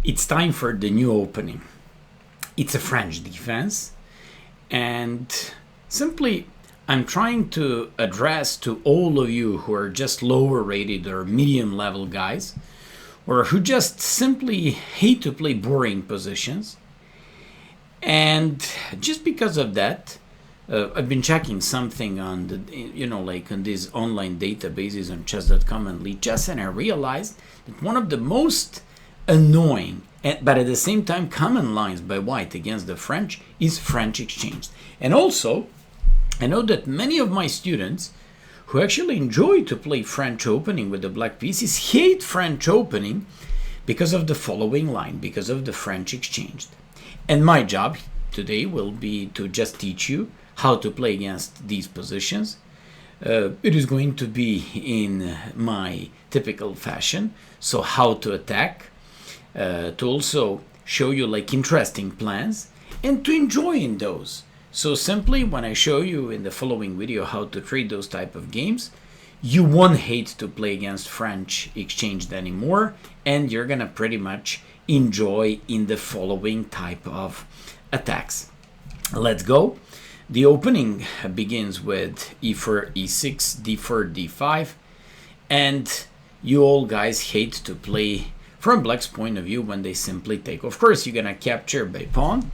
It's time for the new opening. It's a French defense, and simply I'm trying to address to all of you who are just lower rated or medium level guys, or who just simply hate to play boring positions. And just because of that, I've been checking something on the, like on these online databases on chess.com and Lead Chess, and I realized that one of the most annoying but at the same time common lines by white against the French is French exchanged. And also, I know that many of my students who actually enjoy to play French opening with the black pieces hate French opening because of the following line, because of the French exchanged. And my job today will be to just teach you how to play against these positions. It is going to be in my typical fashion, so how to attack, to also show you like interesting plans and to enjoy in those. So simply when I show you in the following video how to treat those type of games, you won't hate to play against French exchanged anymore, and you're gonna pretty much enjoy in the following type of attacks. Let's go. The opening begins with e4, e6, d4, d5, and you all guys hate to play from black's point of view when they simply take. Of course, you're gonna capture by pawn,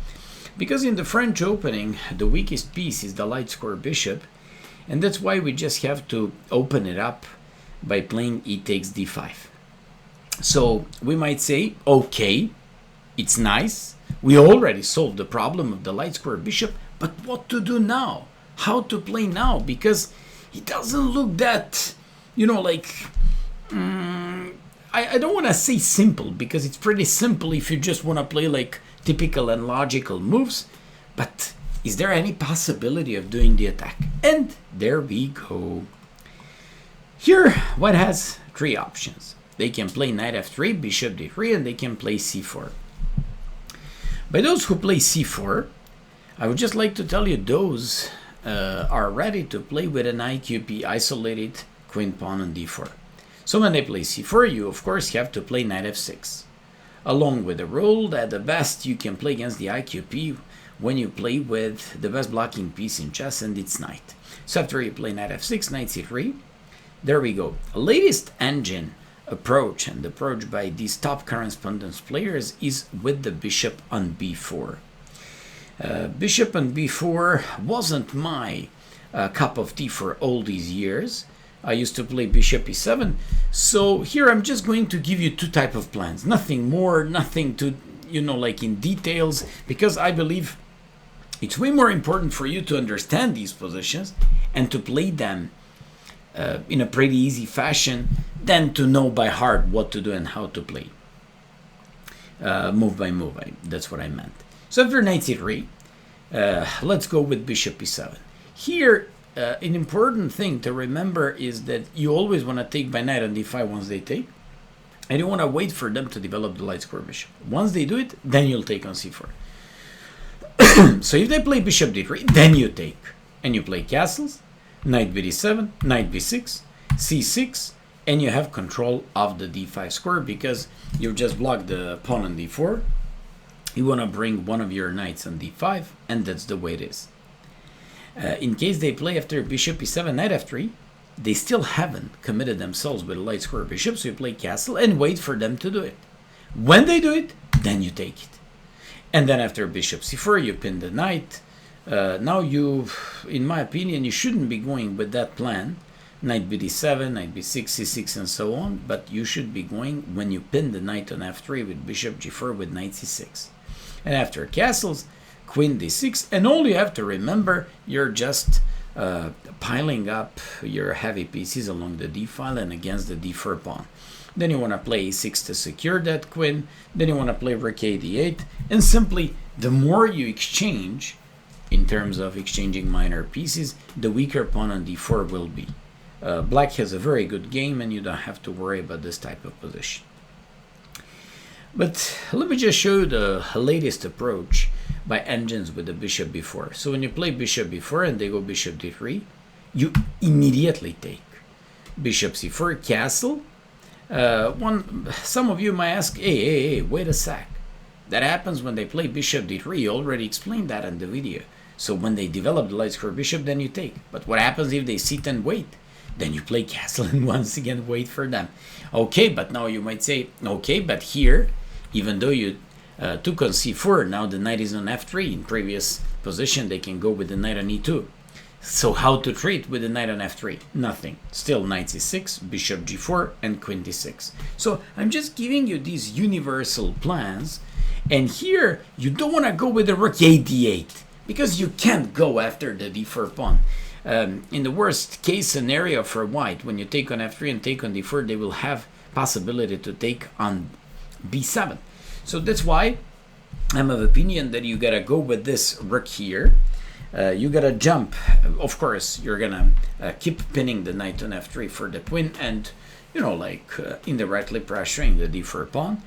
because in the French opening, the weakest piece is the light square bishop, and that's why we just have to open it up by playing e takes d5. So we might say, okay, it's nice. We already solved the problem of the light square bishop, but what to do now? How to play now? Because it doesn't look that, I don't want to say simple, because it's pretty simple if you just want to play like typical and logical moves, but is there any possibility of doing the attack? And there we go. Here, white has three options. They can play knight f3, bishop d3, and they can play c4. By those who play c4, I would just like to tell you those are ready to play with an IQP, isolated queen pawn on d4. So when they play c4, you of course have to play knight f6. Along with the rule that the best you can play against the IQP when you play with the best blocking piece in chess, and it's knight. So after you play knight f6, knight c3, there we go. The latest engine approach and approach by these top correspondence players is with the bishop on b4. Bishop on b4 wasn't my cup of tea for all these years. I used to play bishop e7, so here I'm just going to give you two type of plans, nothing more, nothing to, like in details, because I believe it's way more important for you to understand these positions and to play them in a pretty easy fashion than to know by heart what to do and how to play. Move by move, that's what I meant. So after knight c3, let's go with bishop e7. Here, an important thing to remember is that you always want to take by knight on d5 once they take, and you want to wait for them to develop the light square bishop. Once they do it, then you'll take on c4. So if they play bishop d3, then you take, and you play castles, knight bd7, knight b6, c6, and you have control of the d5 square because you've just blocked the pawn on d4. You want to bring one of your knights on d5, and that's the way it is. In case they play after bishop e7, knight f3, they still haven't committed themselves with a light square bishop, so you play castle and wait for them to do it. When they do it, then you take it. And then after bishop c4, you pin the knight. Now you, in my opinion, you shouldn't be going with that plan, knight bd7, knight b6, c6, and so on, but you should be going when you pin the knight on f3 with bishop g4 with knight c6. And after castles, queen d6, and all you have to remember, you're just piling up your heavy pieces along the d file and against the d4 pawn. Then you want to play e6 to secure that queen, then you want to play rook d8, and simply the more you exchange, in terms of exchanging minor pieces, the weaker pawn on d4 will be. Black has a very good game, and you don't have to worry about this type of position. But let me just show you the latest approach by engines with the bishop b4. So when you play bishop b4 and they go bishop d3, you immediately take. Bishop c4, castle, Some of you might ask, hey, wait a sec. That happens when they play bishop d3. You already explained that in the video. So when they develop the light square bishop, then you take. But what happens if they sit and wait? Then you play castle and once again wait for them. Okay, but now you might say, okay, but here, even though you took on c4, now the knight is on f3. In previous position, they can go with the knight on e2. So how to treat with the knight on f3? Nothing. Still knight c6, bishop g4, and queen d6. So I'm just giving you these universal plans. And here, you don't want to go with the rook a d8, because you can't go after the d4 pawn. In the worst case scenario for white, when you take on f3 and take on d4, they will have possibility to take on b7. So that's why I'm of opinion that you gotta go with this rook here. You gotta jump. Of course, you're gonna keep pinning the knight on f3 for the queen, and indirectly pressuring the d4 pawn.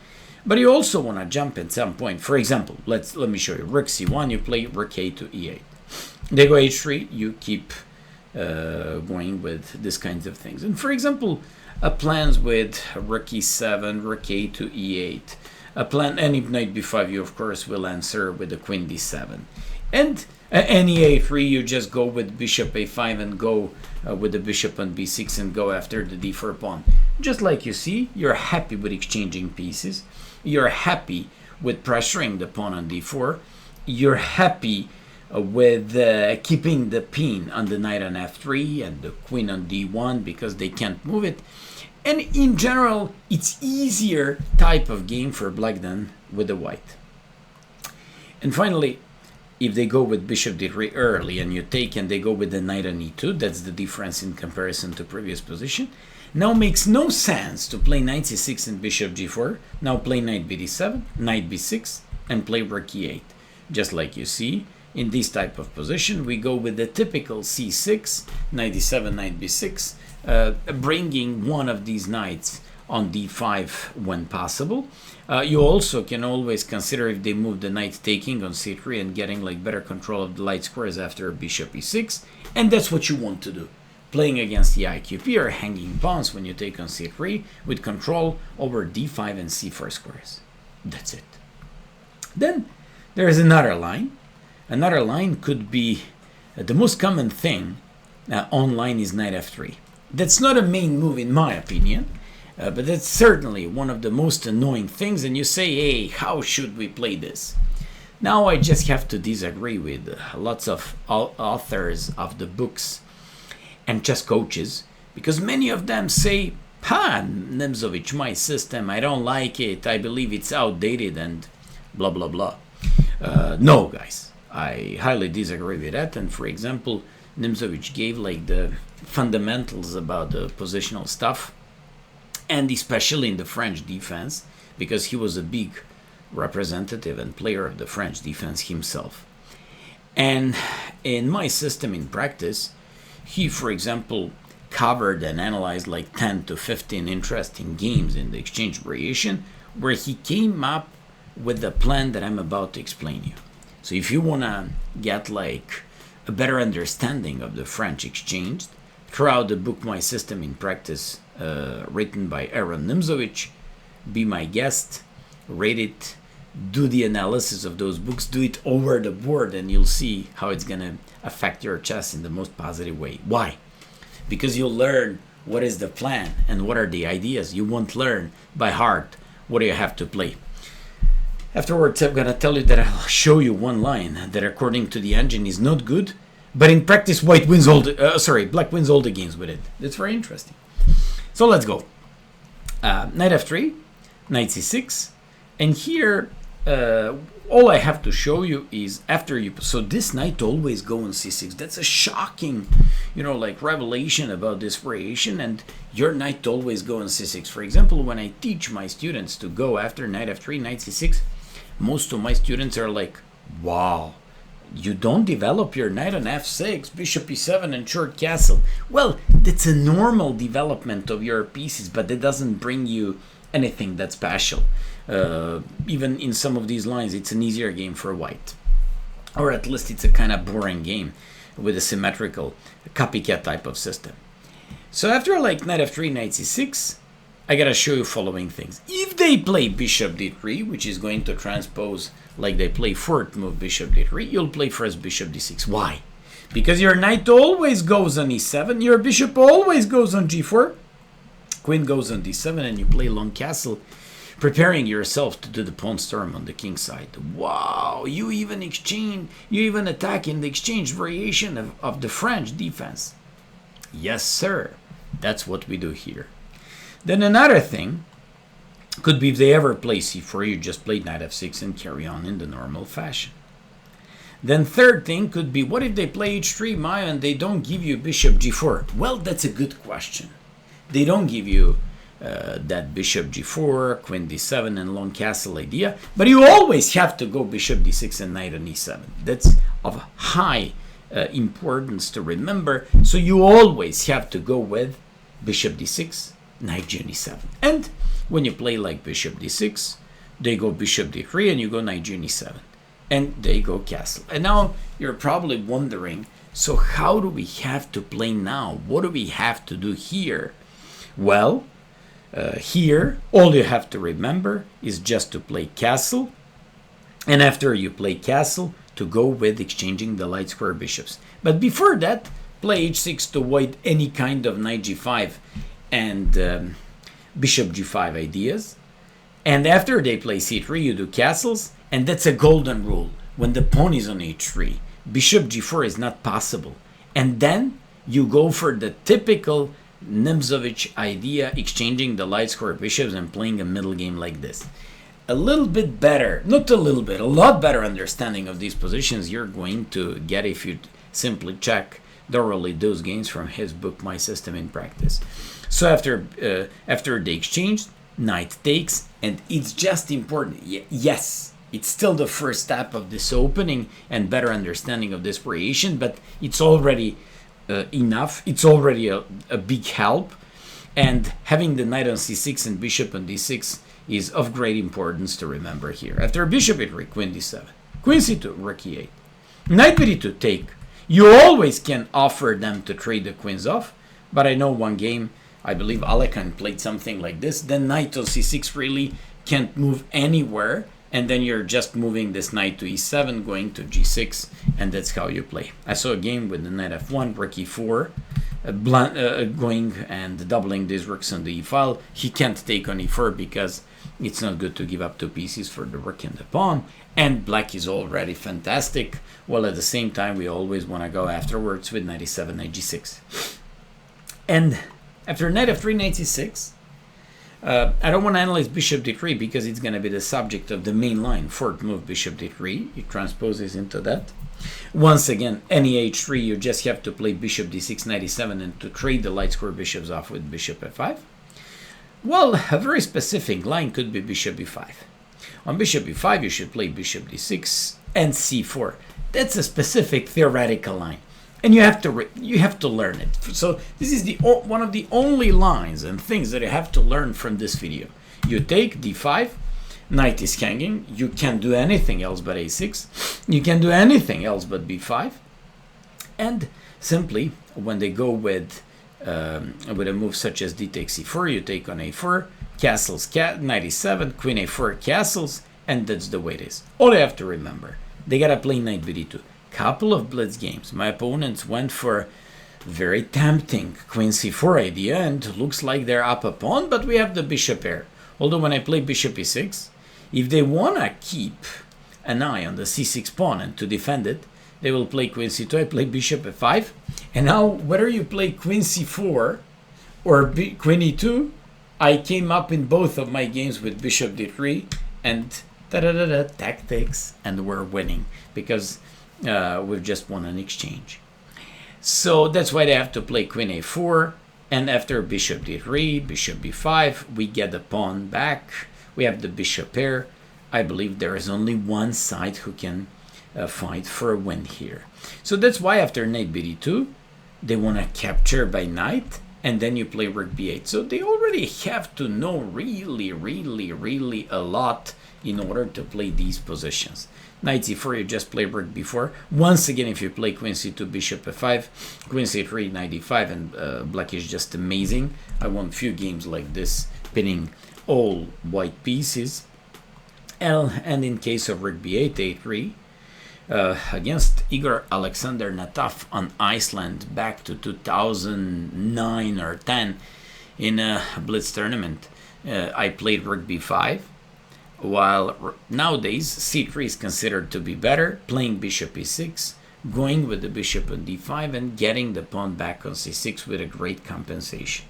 But you also want to jump at some point. For example, let me show you. Rook c1, you play rook a to e8. They go h3, you keep going with these kinds of things. And for example, plans with rook e7, rook a to e8. A plan, any knight b5, you of course will answer with the queen d7. And any a3, you just go with bishop a5 and go with the bishop on b6 and go after the d4 pawn. Just like you see, you're happy with exchanging pieces. You're happy with pressuring the pawn on d4. You're happy with keeping the pin on the knight on f3 and the queen on d1 because they can't move it. And in general, it's easier type of game for black than with the white. And finally, if they go with bishop d3 early and you take and they go with the knight on e2, that's the difference in comparison to previous position. Now makes no sense to play knight c6 and bishop g4. Now play knight bd7, knight b6, and play rook e8. Just like you see, in this type of position, we go with the typical c6, knight d7, knight b6, bringing one of these knights on d5 when possible. You also can always consider if they move the knight taking on c3 and getting like better control of the light squares after bishop e6, and that's what you want to do. Playing against the IQP or hanging pawns when you take on c3 with control over d5 and c4 squares. That's it. Then there is another line. Another line could be the most common thing online is knight f3. That's not a main move in my opinion, but that's certainly one of the most annoying things. And you say, hey, how should we play this? Now I just have to disagree with lots of authors of the books and chess coaches, because many of them say, Nimzovich, my system, I don't like it, I believe it's outdated and blah blah blah. No guys, I highly disagree with that. And for example, Nimzovich gave like the fundamentals about the positional stuff, and especially in the French defense, because he was a big representative and player of the French defense himself. And in my system in practice, he, for example, covered and analyzed like 10 to 15 interesting games in the exchange variation, where he came up with the plan that I'm about to explain you. So if you want to get like a better understanding of the French exchange, throughout the book My System in Practice, written by Aaron Nimzovich, be my guest, read it, do the analysis of those books, do it over the board, and you'll see how it's going to affect your chess in the most positive way. Why? Because you'll learn what is the plan and what are the ideas. You won't learn by heart what do you have to play. Afterwards, I'm going to tell you that I'll show you one line that according to the engine is not good, but in practice black wins all the games with it. That's very interesting. So let's go. Knight f3, knight c6, and here all I have to show you is after you, so this knight always go on c6. That's a shocking, like revelation about this variation, and your knight always go on c6. For example, when I teach my students to go after knight f3, knight c6, most of my students are like, wow, you don't develop your knight on f6, bishop e7 and short castle. Well, that's a normal development of your pieces, but it doesn't bring you anything that's special. Even in some of these lines, it's an easier game for white, or at least it's a kind of boring game with a symmetrical copycat type of system. So after like knight f3, knight c6, I gotta show you following things. If they play bishop d3, which is going to transpose like they play fourth move bishop d3, you'll play first bishop d6. Why? Because your knight always goes on e7, your bishop always goes on g4, queen goes on d7, and you play long castle, preparing yourself to do the pawn storm on the king side. Wow, you even attack in the exchange variation of the French defense. Yes, sir. That's what we do here. Then another thing could be if they ever play c4, you just play knight f6 and carry on in the normal fashion. Then third thing could be, what if they play h3, Maya, and they don't give you bishop g4? Well, that's a good question. They don't give you that bishop g4, queen d7, and long castle idea, but you always have to go bishop d6 and knight on e7. That's of high importance to remember. So you always have to go with bishop d6, knight g7. And when you play like bishop d6, they go bishop d3, and you go knight g7. And they go castle. And now you're probably wondering, so how do we have to play now? What do we have to do here? Well, here, all you have to remember is just to play castle. And after you play castle, to go with exchanging the light square bishops. But before that, play h6 to avoid any kind of knight g5 and bishop g5 ideas. And after they play c3, you do castles. And that's a golden rule. When the pawn is on h3, bishop g4 is not possible. And then you go for the typical Nimzovich idea, exchanging the light square bishops and playing a middle game like this. A little bit better, not a little bit, a lot better understanding of these positions you're going to get if you simply check thoroughly those games from his book, My System in Practice. So after they exchange, knight takes, and it's just important. Yes, it's still the first step of this opening and better understanding of this variation, but it's already enough. It's already a big help. And having the knight on c6 and bishop on d6 is of great importance to remember here. After bishop e3, queen d7, queen c2, rook e8, knight b2, take. You always can offer them to trade the queens off, but I know one game, I believe Alekan played something like this. Then knight on c6 really can't move anywhere, and then you're just moving this knight to e7, going to g6, and that's how you play. I saw a game with the knight f1, rook e4, going and doubling these rooks on the e file. He can't take on e4 because it's not good to give up two pieces for the rook and the pawn, and black is already fantastic, while at the same time we always want to go afterwards with knight e7, knight g6. And after knight f3, knight c6, I don't want to analyze bishop d3 because it's going to be the subject of the main line. Fourth move, bishop d3, it transposes into that. Once again, any h3, you just have to play bishop d6, knight e7, and to trade the light square bishops off with bishop f5. Well, a very specific line could be bishop e5. On bishop e5, you should play bishop d6 and c4. That's a specific theoretical line, and you have to learn it. So this is one of the only lines and things that you have to learn from this video. You take d5, knight is hanging. You can't do anything else but a6. You can do anything else but b5. And simply, when they go with a move such as d takes c4, you take on a4, castles, knight e7, queen a4, castles, and that's the way it is. All you have to remember, they gotta play knight b2. Couple of blitz games. My opponents went for very tempting queen c4 idea, and looks like they're up a pawn, but we have the bishop pair. Although when I play bishop e6, if they wanna keep an eye on the c6 pawn and to defend it, they will play queen c2. I play bishop f5, and now whether you play queen c4 or queen e2, I came up in both of my games with bishop d3 and tactics, and we're winning because we've just won an exchange. So that's why they have to play queen a4, and after bishop d3, bishop b5, we get the pawn back. We have the bishop pair. I believe there is only one side who can fight for a win here. So that's why after knight bd2, they want to capture by knight, and then you play rook b8. So they already have to know really a lot in order to play these positions. Knight c4, you just play rook b4. Once again, if you play queen c2, bishop f5, queen c3, knight e5, and black is just amazing. I won a few games like this, pinning all white pieces. And in case of rook b8, a3, against Igor Alexander Nataf on Iceland back to 2009 or 10 in a Blitz tournament, I played rook b5. While nowadays c3 is considered to be better, playing bishop e6, going with the bishop on d5 and getting the pawn back on c6 with a great compensation.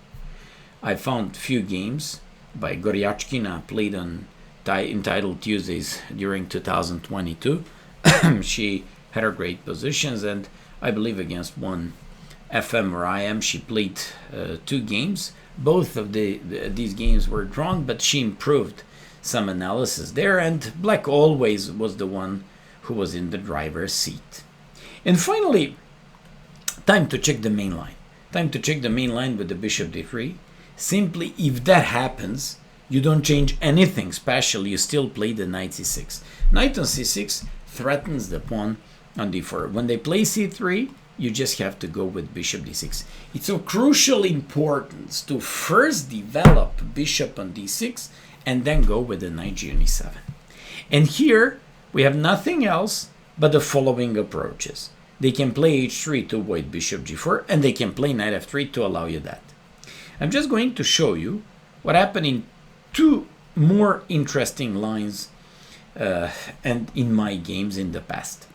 I found few games by Goryachkina played on entitled Tuesdays during 2022. She had her great positions, and I believe against one FM or IM she played 2 games. Both of these games were drawn, but she improved some analysis there, and black always was the one who was in the driver's seat. And finally, time to check the main line. Time to check the main line with the bishop d3. Simply, if that happens, you don't change anything special, you still play the knight c6. Knight on c6 threatens the pawn on d4. When they play c3, you just have to go with bishop d6. It's of crucial importance to first develop bishop on d6 and then go with the knight g7. And here we have nothing else but the following approaches. They can play h3 to avoid bishop g4, and they can play knight f3 to allow you that. I'm just going to show you what happened in 2 more interesting lines and in my games in the past.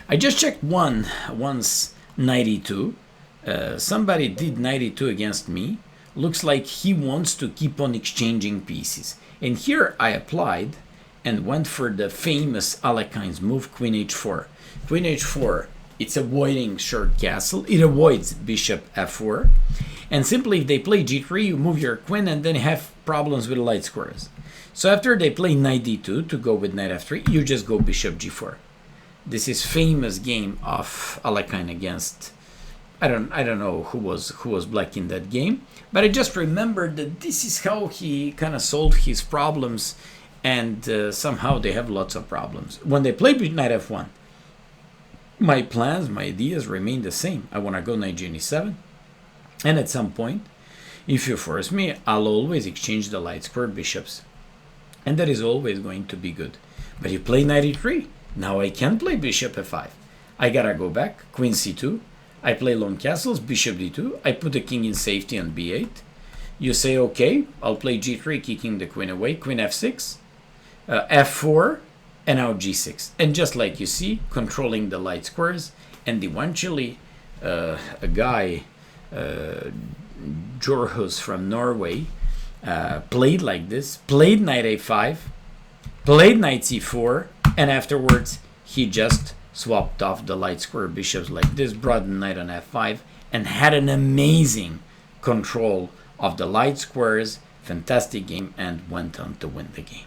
I just checked once knight e2. Somebody did knight e2 against me. Looks like he wants to keep on exchanging pieces. And here I applied and went for the famous Alekhine's move, queen h4. Queen h4, it's avoiding short castle. It avoids bishop f4. And simply if they play g3, you move your queen and then have problems with light squares. So after they play knight d2 to go with knight f3, you just go bishop g4. This is famous game of Alekhine against, I don't know who was black in that game, but I just remembered that this is how he kind of solved his problems, and somehow they have lots of problems. When they play knight f1, my plans, my ideas remain the same. I want to go knight g7, and at some point, if you force me, I'll always exchange the light square bishops, and that is always going to be good. But you play knight e3, now I can play bishop f5. I gotta go back, queen c2, I play long castles, bishop d2, I put the king in safety on b8. You say, okay, I'll play g3, kicking the queen away, queen f6, f4, and now g6. And just like you see, controlling the light squares, and eventually a guy, Jorhus from Norway, played like this, played knight a5, played knight c4, and afterwards he just swapped off the light square bishops like this, brought the knight on f5, and had an amazing control of the light squares. Fantastic game, and went on to win the game.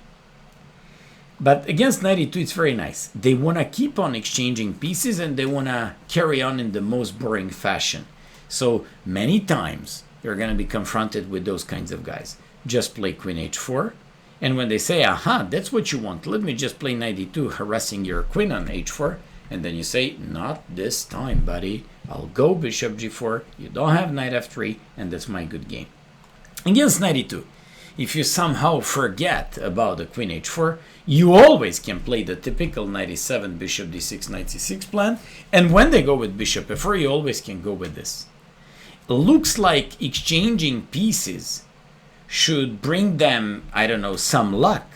But against knight e2, it's very nice. They want to keep on exchanging pieces, and they want to carry on in the most boring fashion. So many times you're going to be confronted with those kinds of guys. Just play queen h4, and when they say, aha, that's what you want, let me just play knight e2, harassing your queen on h4, and then you say, not this time, buddy. I'll go bishop g4, you don't have knight f3, and that's my good game. Against knight e2, if you somehow forget about the queen h4, you always can play the typical knight e7, bishop d6, knight c6 plan, and when they go with bishop f4, you always can go with this. It looks like exchanging pieces should bring them, I don't know, some luck.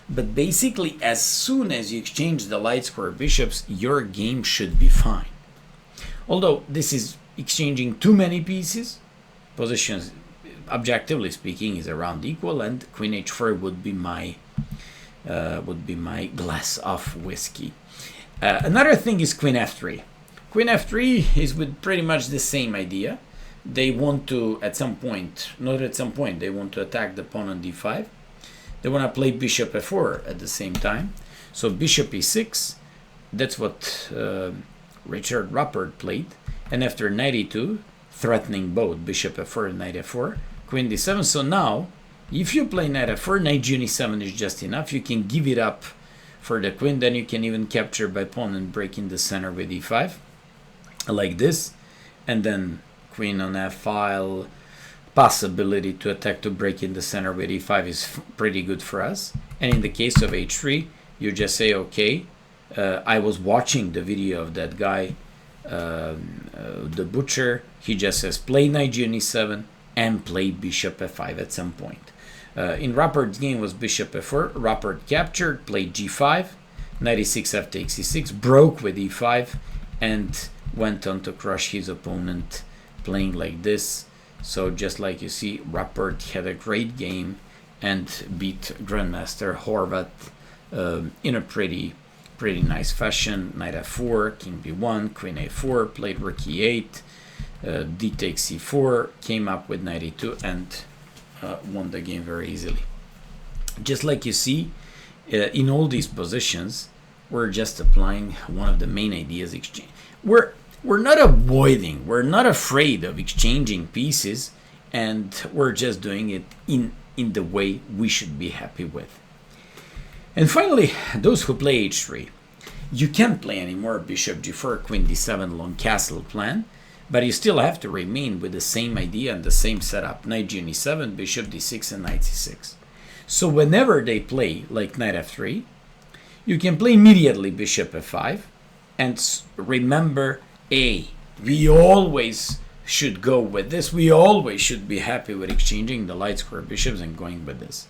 But basically, as soon as you exchange the light square bishops, your game should be fine. Although this is exchanging too many pieces, positions, objectively speaking, is around equal, and queen h4 would be my glass of whiskey. Another thing is queen f3. Queen f3 is with pretty much the same idea. They want to, at some point, they want to attack the pawn on d5. They want to play bishop f4 at the same time. So bishop e6, that's what Richard Ruppert played. And after knight e2, threatening both bishop f4 and knight f4, queen d7. So now, if you play knight f4, knight g7 is just enough. You can give it up for the queen. Then you can even capture by pawn and break in the center with e5 like this, and then queen on f-file. Possibility to attack to break in the center with e5 is pretty good for us. And in the case of h3, you just say, okay, I was watching the video of that guy, the butcher. He just says play knight e7 and play bishop f5 at some point. In Rappert's game was bishop f4. Rappert captured, played g5, knight e6 f takes e6, broke with e5, and went on to crush his opponent playing like this. So just like you see, Rappert had a great game and beat Grandmaster Horvat in a pretty nice fashion. Knight f4, king b1, queen a4, played rook e8, d takes c4, came up with knight e2, and won the game very easily. Just like you see, in all these positions, we're just applying one of the main ideas exchange. We're not avoiding, we're not afraid of exchanging pieces, and we're just doing it in the way we should be happy with. And finally, those who play h3. You can't play anymore bishop g4, queen d7 long castle plan, but you still have to remain with the same idea and the same setup. Knight g7, bishop d6, and knight c6. So whenever they play like knight f3, you can play immediately bishop f5, and remember, we always should go with this. We always should be happy with exchanging the light square bishops and going with this.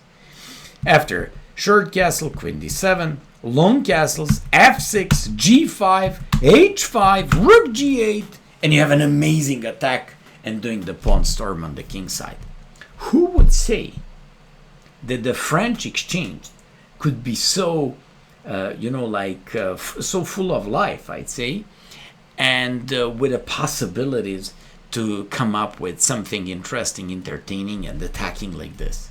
After short castle, queen d7, long castles, f6, g5, h5, rook g8, and you have an amazing attack and doing the pawn storm on the king side. Who would say that the French exchange could be so, so full of life, I'd say, and with the possibilities to come up with something interesting, entertaining, and attacking like this.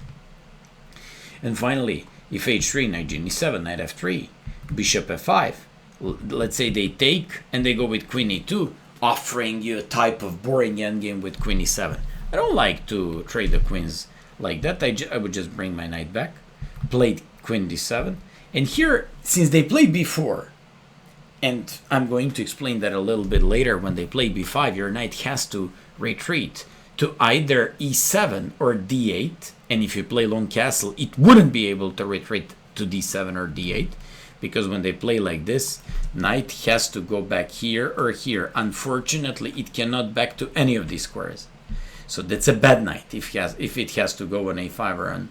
And finally, if h3, knight g7, knight f3, bishop f5, let's say they take and they go with queen e2, offering you a type of boring endgame with queen e7. I don't like to trade the queens like that. I would just bring my knight back, played queen d7, and here, since they played b4, and I'm going to explain that a little bit later, when they play b5, your knight has to retreat to either e7 or d8, and if you play long castle, it wouldn't be able to retreat to d7 or d8, because when they play like this, knight has to go back here or here. Unfortunately, it cannot back to any of these squares. So that's a bad knight if it has to go on a5 or on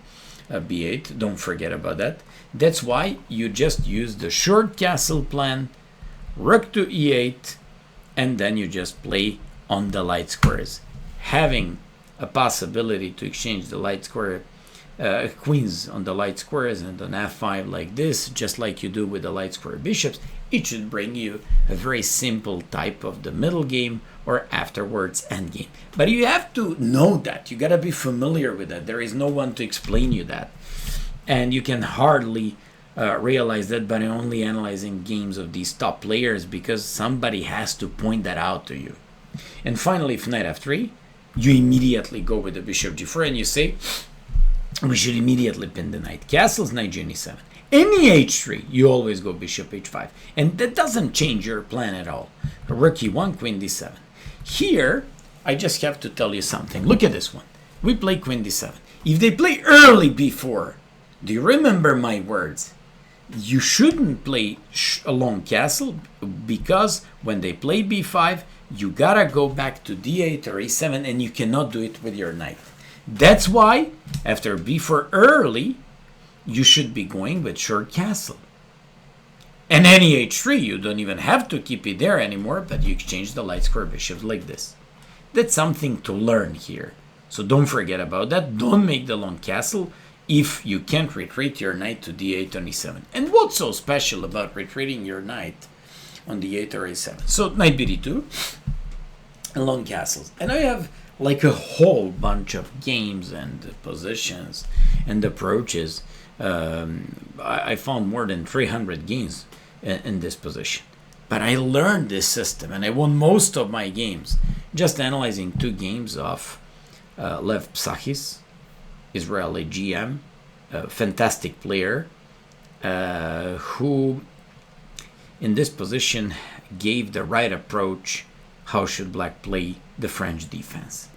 b8. Don't forget about that. That's why you just use the short castle plan, rook to e8, and then you just play on the light squares, having a possibility to exchange the light square queens on the light squares and on f5 like this, just like you do with the light square bishops. It should bring you a very simple type of the middle game or afterwards endgame. But you have to know that. You gotta be familiar with that. There is no one to explain you that, and you can hardly realize that by only analyzing games of these top players, because somebody has to point that out to you. And finally, if knight f3, you immediately go with the bishop g4 and you say we should immediately pin the knight. Castles, knight g7. Any h3, you always go bishop h5, and that doesn't change your plan at all. Rook e1, queen d7. Here, I just have to tell you something. Look at this one. We play queen d7. If they play early b4, do you remember my words? You shouldn't play a long castle, because when they play b5, you gotta go back to d8 or e7, and you cannot do it with your knight. That's why after b4 early, you should be going with short castle. And any h3, you don't even have to keep it there anymore, but you exchange the light square bishops like this. That's something to learn here. So don't forget about that. Don't make the long castle if you can't retreat your knight to d8 on e7. And what's so special about retreating your knight on d8 or a7? So knight bd2 and long castles. And I have like a whole bunch of games and positions and approaches. I found more than 300 games in this position. But I learned this system and I won most of my games just analyzing 2 games of Lev Psachis, Israeli GM, a fantastic player, who in this position gave the right approach. How should black play the French defense?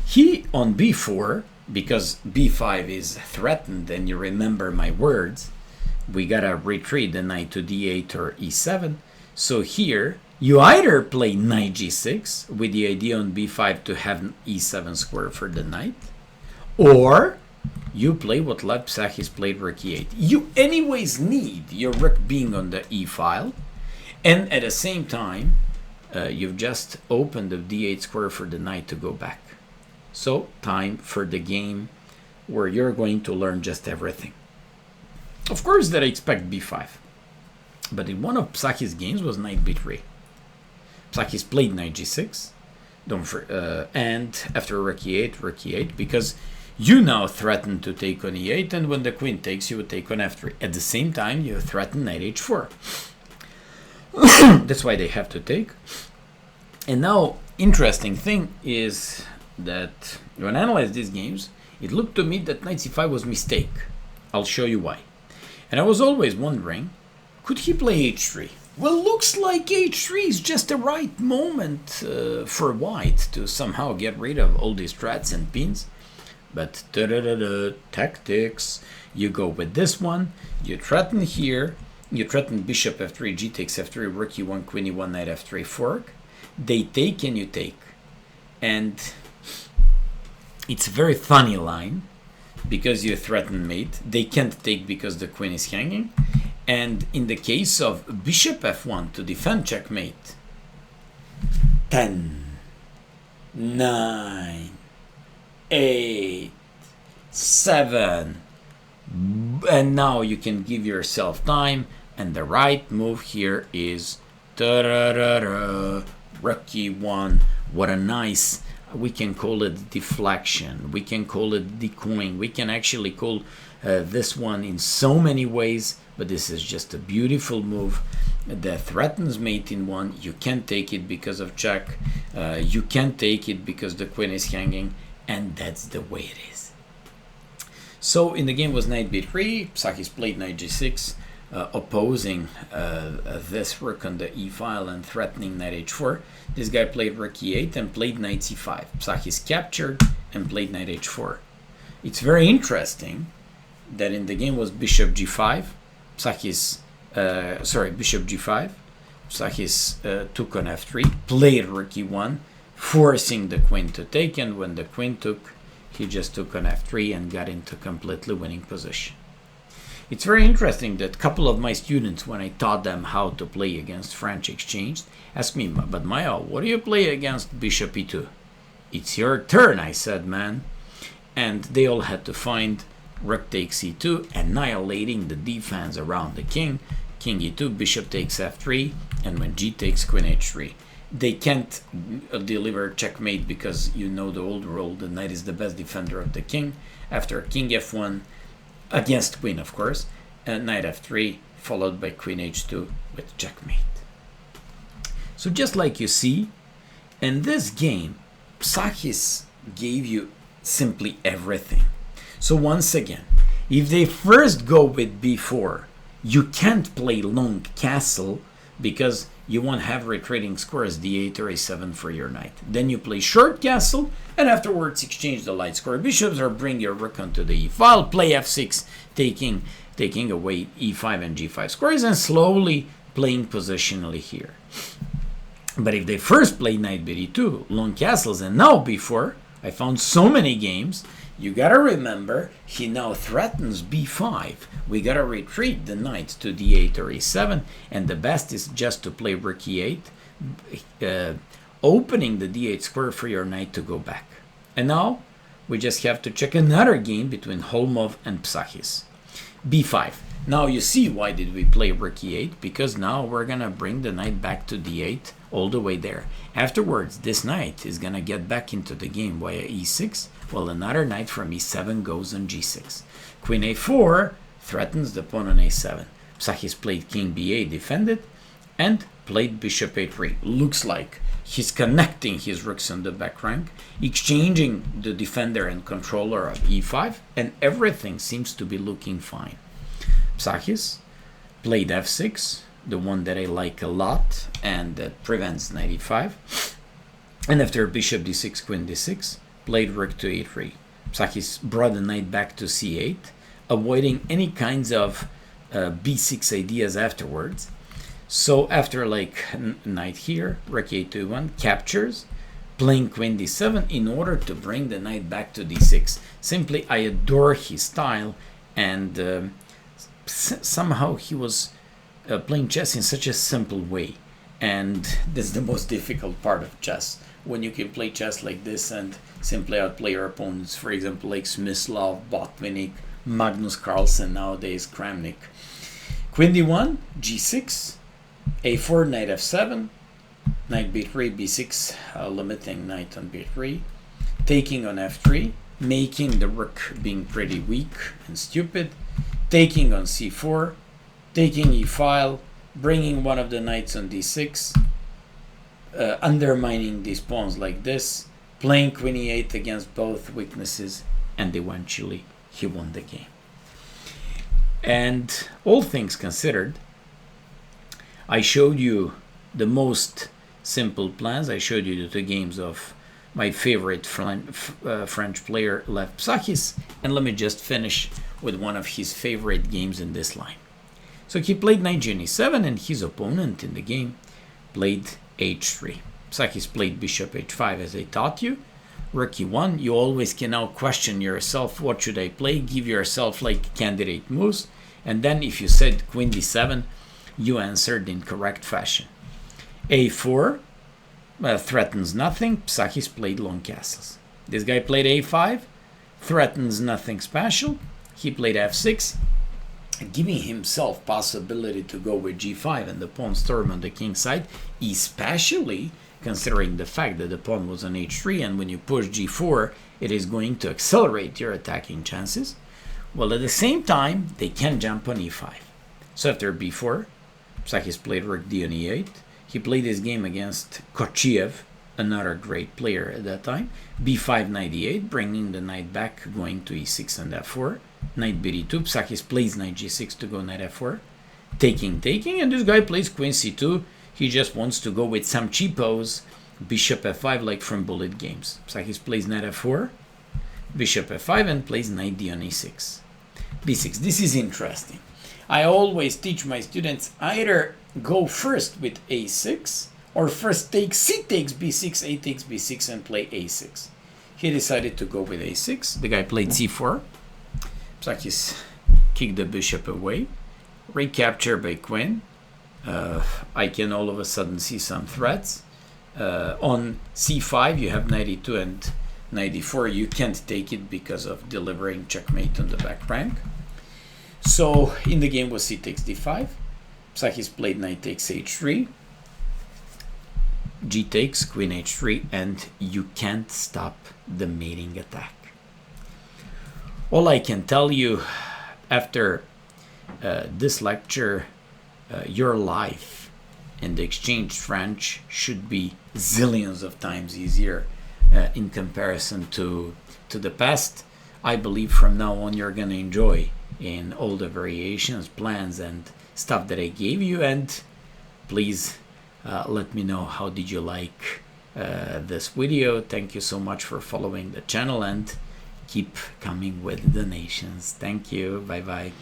He on b4, because b5 is threatened, and you remember my words, we gotta retreat the knight to d8 or e7. So here you either play knight g6 with the idea on b5 to have e7 square for the knight, or you play what Lev Psakis played, rook e8. You anyways need your rook being on the e file, and at the same time you've just opened the d8 square for the knight to go back. So time for the game where you're going to learn just everything. Of course that I expect b5, but in one of Psakis' games was knight b3. Psakis played knight g6, and after rook e8, because you now threaten to take on e8, and when the queen takes, you would take on f3. At the same time, you threaten knight h4. That's why they have to take. And now, interesting thing is that when I analyze these games, it looked to me that knight c5 was a mistake. I'll show you why. And I was always wondering, could he play h3? Well, looks like h3 is just the right moment for white to somehow get rid of all these threats and pins. But tactics, you go with this one, you threaten here, you threaten bishop f3, g takes f3, rook e1, queen e1, knight f3, fork. They take and you take. And it's a very funny line, because you threaten mate. They can't take because the queen is hanging. And in the case of bishop f1 to defend checkmate, 10, 9, 8, 7, and now you can give yourself time, and the right move here is rook e1. What a nice, we can call it deflection, we can call it decoying, we can actually call this one in so many ways, but this is just a beautiful move that threatens mate in one. You can't take it because of check, you can't take it because the queen is hanging, and that's the way it is. So in the game was knight b3, Psakis played knight g6, opposing this rook on the e file and threatening knight h4. This guy played rook e8 and played knight c5. Psakis captured and played knight h4. It's very interesting that in the game was bishop g5, Psakis, bishop g5, Psakis took on f3, played rook e1, forcing the queen to take, and when the queen took, he just took on f3 and got into completely winning position. It's very interesting that a couple of my students, when I taught them how to play against French exchange, asked me, but Maya, what do you play against bishop e2? It's your turn, I said, man. And they all had to find rook takes e2, annihilating the defense around the king, king e2, bishop takes f3, and when g takes, queen h3. They can't deliver checkmate because you know the old rule, the knight is the best defender of the king. After king f1, against queen of course, and knight f3, followed by queen h2 with checkmate. So just like you see, in this game, Psakis gave you simply everything. So once again, if they first go with b4, you can't play long castle because you won't have retreating squares d8 or a7 for your knight. Then you play short castle, and afterwards exchange the light square bishops or bring your rook onto the e file, play f6, taking away e5 and g5 squares, and slowly playing positionally here. But if they first play knight b2, long castles, and now b4, I found so many games. You gotta remember, he now threatens b5. We gotta retreat the knight to d8 or e7, and the best is just to play rook e8, opening the d8 square for your knight to go back. And now we just have to check another game between Holmov and Psakis. b5. Now you see why did we play rook e8, because now we're gonna bring the knight back to d8 all the way there. Afterwards, this knight is gonna get back into the game via e6, while another knight from e7 goes on g6. Queen a4 threatens the pawn on a7. Psakis played king b8, defended, and played bishop a3. Looks like he's connecting his rooks on the back rank, exchanging the defender and controller of e5, and everything seems to be looking fine. Psakis played f6, the one that I like a lot and that prevents knight e5. And after bishop d6, queen d6, played rook to e3. Psakis brought the knight back to c8, avoiding any kinds of b6 ideas afterwards. So after like knight here, rook a2 captures, playing queen d7 in order to bring the knight back to d6. Simply, I adore his style, and somehow he was playing chess in such a simple way. And this is the most difficult part of chess, when you can play chess like this and simply outplay your opponents. For example, like Smyslov, Botvinnik, Magnus Carlsen, nowadays Kramnik. Queen d1, g6, a4, knight f7, knight b3, b6, limiting knight on b3, taking on f3, making the rook being pretty weak and stupid, taking on c4, taking e5, bringing one of the knights on d6, undermining these pawns like this, playing queen e8 against both weaknesses, and eventually he won the game. And all things considered, I showed you the most simple plans. I showed you the two games of my favorite French player, Lev Psakis, and let me just finish with one of his favorite games in this line. So he played knight g7, and his opponent in the game played h3. Psakis played bishop h5 as I taught you. Rook e1, you always can now question yourself, what should I play? Give yourself like candidate moves, and then if you said queen d7, you answered in correct fashion. a4 threatens nothing. Psakis played long castles. This guy played a5, threatens nothing special. He played f6, giving himself possibility to go with g5 and the pawn storm on the king's side, especially considering the fact that the pawn was on h3, and when you push g4, it is going to accelerate your attacking chances. Well, at the same time, they can jump on e5. So after b4, Psakis played rook d on e8. He played this game against Kochiev, another great player at that time. b5, knight e8, bringing the knight back, going to e6 and f4. Knight b2, Psakis plays knight g6 to go knight f4. Taking, and this guy plays queen c2. He just wants to go with some cheapos. Bishop f5 like from bullet games. Psakis plays knight f4, bishop f5, and plays knight d on e6. b6, this is interesting. I always teach my students either go first with a6 or first take c takes b6, a takes b6, and play a6. He decided to go with a6. The guy played c4. Psakis kicked the bishop away. Recapture by queen. I can all of a sudden see some threats. On c5 you have knight e2 and knight e4. You can't take it because of delivering checkmate on the back rank. So in the game was c takes d5. Psakis played knight takes h3. G takes, queen h3, and you can't stop the mating attack. All I can tell you after this lecture, your life in the exchanged French should be zillions of times easier in comparison to the past. I believe from now on you're going to enjoy in all the variations, plans, and stuff that I gave you. And please let me know how did you like this video. Thank you so much for following the channel, and keep coming with donations. Thank you. Bye bye.